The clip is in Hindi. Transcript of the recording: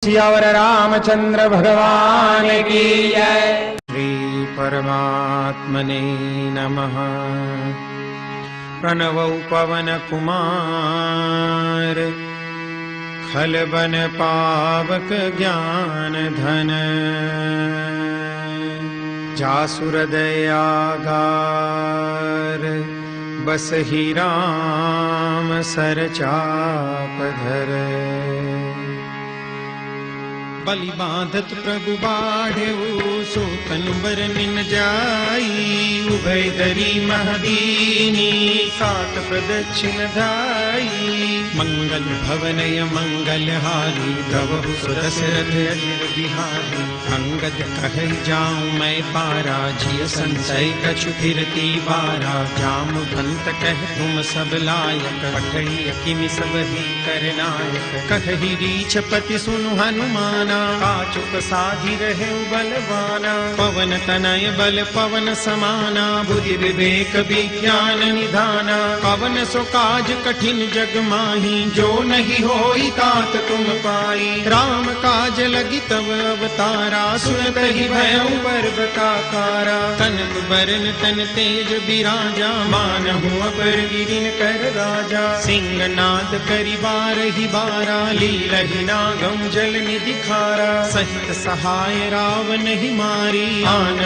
सियावर रामचंद्र भगवान की जय। श्री परमात्मने नमः। प्रणवौ पवन कुमार खलबन पावक ज्ञान धन जासुर दयागार बस ही राम सर चाप धर। बलि बांधत प्रभु बाढ़ेऊ सोतन बरनिन जाई उभय दरी महदीनी सात प्रदक्षिण धाई। मंगल भवनय मंगल हारी गवहु सुदशरथ अजिर बिहारी। अंगद कहै जाऊं मैं पारा जिय संशय कछु फिरती बारा। जामवंत कह तुम सब लायक पठई किमि सब ही करनायक। कहहि रीछपति सुनु हनुमाना काचुक साधि रहे बलवाना। पवन तनय बल पवन समाना बुद्धि विवेक विज्ञान निधाना। पवन सो काज कठिन जग माही जो नहीं होई तात तुम पाई। राम काज लगी तब अवतारा सुनत ही भयउ पर्वताकारा। तनक बरन तन तेज बिराजा मानहु अपर गिरिन कर राजा। सिंहनाद करि बारहि बारा लीलहि नागम जल निधि खारा। सहित सहाय रावण ही मारी आन